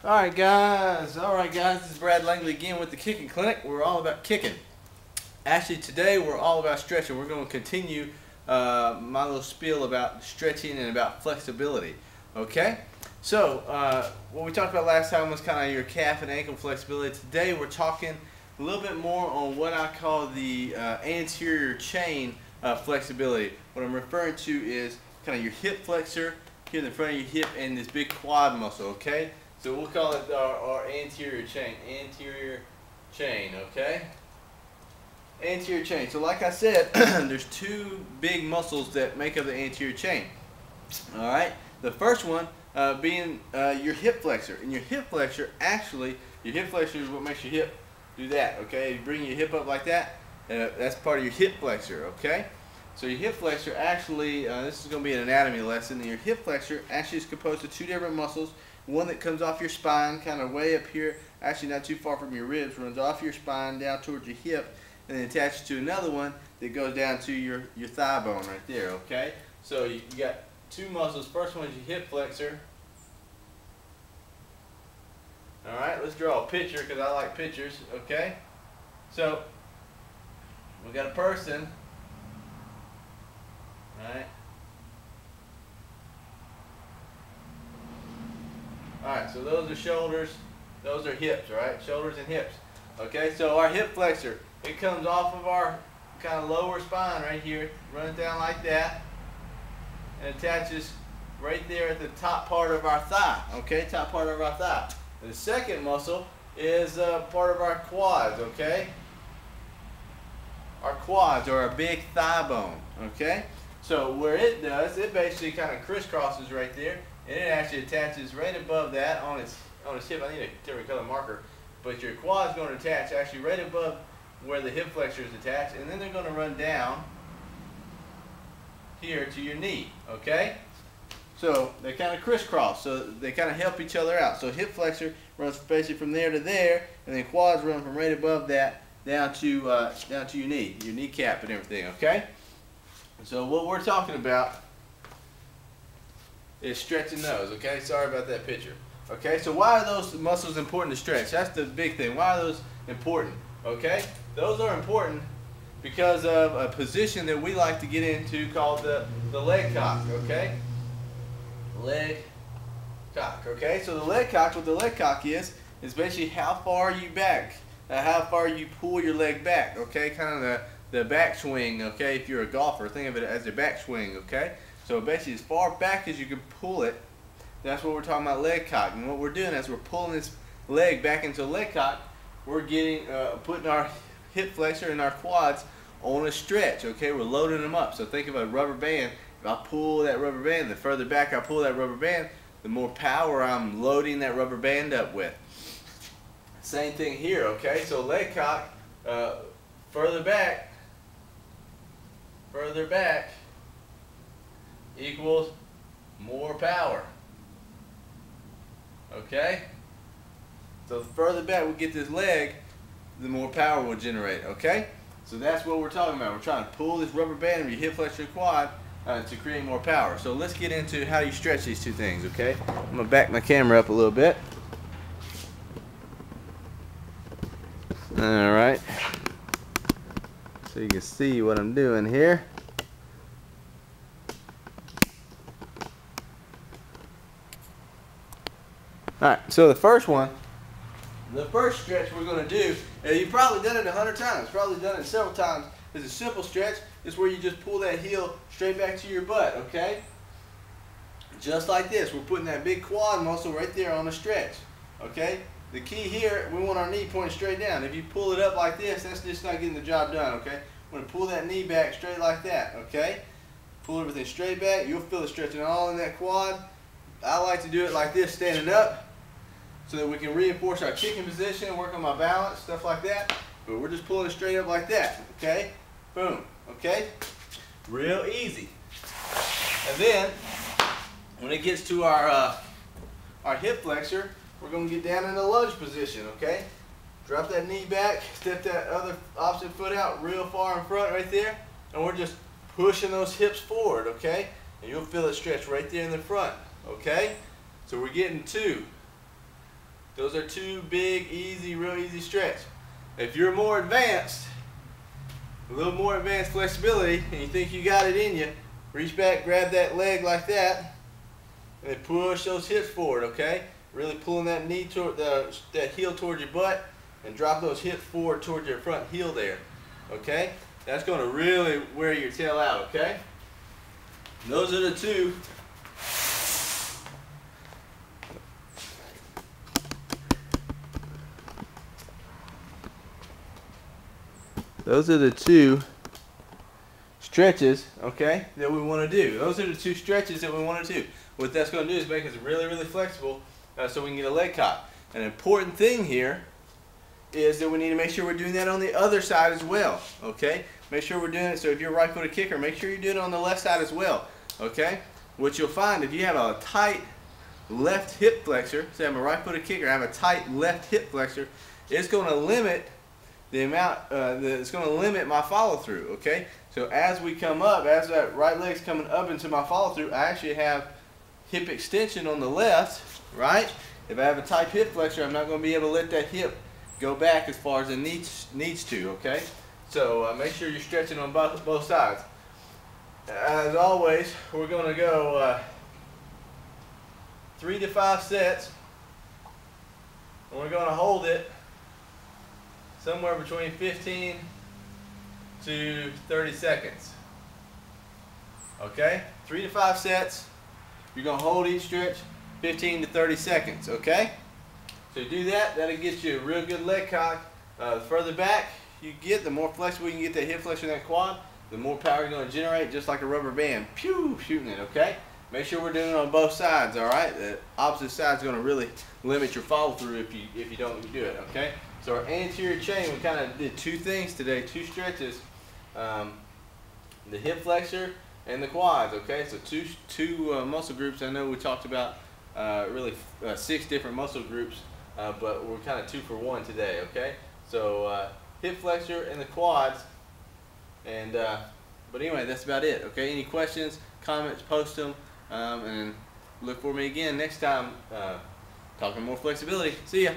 Alright guys, this is Brad Langley again with the Kicking Clinic. We're all about kicking. Actually today we're all about stretching. We're going to continue my little spiel about stretching and about flexibility. Okay? So what we talked about last time was kind of your calf and ankle flexibility. Today we're talking a little bit more on what I call the anterior chain flexibility. What I'm referring to is kind of your hip flexor here in the front of your hip and this big quad muscle, okay? So we'll call it our anterior chain, okay? Anterior chain. So like I said, there's two big muscles that make up the anterior chain. Alright? The first one being your hip flexor. And your hip flexor, actually, your hip flexor is what makes your hip do that, okay? You bring your hip up like that, that's part of your hip flexor, okay? So your hip flexor actually, this is going to be an anatomy lesson, and your hip flexor actually is composed of two different muscles. One that comes off your spine, kind of way up here, actually not too far from your ribs, runs off your spine down towards your hip, and then attaches to another one that goes down to your thigh bone right there, okay? So you got two muscles. First one is your hip flexor. Alright, let's draw a picture because I like pictures, okay? So, we got a person. Alright. Alright, so those are shoulders, those are hips, right? Shoulders and hips. Okay, so our hip flexor, it comes off of our kind of lower spine right here, runs down like that, and attaches right there at the top part of our thigh. Okay, top part of our thigh. The second muscle is part of our quads, okay? Our quads are our big thigh bone, okay? So where it does, it basically kind of crisscrosses right there, and it actually attaches right above that on its hip. I need a different color marker, but your quad's going to attach actually right above where the hip flexor is attached, and then they're going to run down here to your knee, okay? So they kind of crisscross, so they kind of help each other out. So hip flexor runs basically from there to there, and then quads run from right above that down to your knee, your kneecap and everything, okay? So what we're talking about is stretching those, okay? Sorry about that picture. Okay, so why are those muscles important to stretch? That's the big thing. Why are those important? Okay, those are important because of a position that we like to get into called the leg cock, okay? Leg cock, okay? So the leg cock, what the leg cock is basically how far you back, how far you pull your leg back, okay? Kind of the back swing, okay? If you're a golfer, think of it as a back swing, okay? So basically as far back as you can pull it, that's what we're talking about, leg cock. And what we're doing is we're pulling this leg back into a leg cock. We're getting, putting our hip flexor and our quads on a stretch, okay? We're loading them up. So think of a rubber band. If I pull that rubber band, the further back I pull that rubber band, the more power I'm loading that rubber band up with. Same thing here, okay? So leg cock, further back equals more power. Okay? So the further back we get this leg, the more power we'll generate, okay? So that's what we're talking about. We're trying to pull this rubber band of your hip flexor and quad to create more power. So let's get into how you stretch these two things, okay? I'm going to back my camera up a little bit. Alright. So you can see what I'm doing here. Alright, so the first stretch we're going to do, and you've probably done it 100 times, probably done it several times. It's a simple stretch. It's where you just pull that heel straight back to your butt, okay? Just like this. We're putting that big quad muscle right there on the stretch, okay? The key here, we want our knee pointing straight down. If you pull it up like this, that's just not getting the job done, okay? We're going to pull that knee back straight like that, okay? Pull everything straight back. You'll feel it stretching all in that quad. I like to do it like this, standing up, so that we can reinforce our kicking position, work on my balance, stuff like that. But we're just pulling it straight up like that, okay? Boom, okay? Real easy. And then, when it gets to our hip flexor, we're going to get down in a lunge position, okay? Drop that knee back, step that other opposite foot out real far in front right there, and we're just pushing those hips forward, okay? And you'll feel it stretch right there in the front, okay? So we're getting two. Those are two big, easy, real easy stretch. If you're more advanced, a little more advanced flexibility, and you think you got it in you, reach back, grab that leg like that, and then push those hips forward, okay? Really pulling that knee toward that heel toward your butt, and drop those hips forward toward your front heel there, okay? That's going to really wear your tail out, okay? And those are the two. Those are the two stretches, okay, that we want to do. Those are the two stretches that we want to do. What that's going to do is make us really, really flexible so we can get a leg cock. An important thing here is that we need to make sure we're doing that on the other side as well, okay? Make sure we're doing it, so if you're a right-footed kicker, make sure you're doing it on the left side as well, okay? What you'll find, if you have a tight left hip flexor, say I'm a right-footed kicker, I have a tight left hip flexor, it's going to limit the amount, it's going to limit my follow-through, okay? So as we come up, as that right leg's coming up into my follow-through, I actually have hip extension on the left, right? If I have a tight hip flexor, I'm not going to be able to let that hip go back as far as it needs to, okay? So make sure you're stretching on both sides. As always, we're going to go 3 to 5 sets, and we're going to hold it somewhere between 15 to 30 seconds. Okay? 3 to 5 sets. You're going to hold each stretch 15 to 30 seconds, okay? So you do that, that'll get you a real good leg cock. The further back you get, the more flexible you can get that hip flexor and that quad, the more power you're going to generate, just like a rubber band. Pew! Shooting it, okay? Make sure we're doing it on both sides, all right? The opposite side is going to really limit your follow through if you don't do it, okay? So our anterior chain, we kind of did two things today, two stretches, the hip flexor and the quads, okay? So two muscle groups. I know we talked about really 6 different muscle groups, but we're kind of 2 for 1 today, okay? So hip flexor and the quads, and but anyway, that's about it, okay? Any questions, comments, post them, and look for me again next time talking more flexibility. See ya.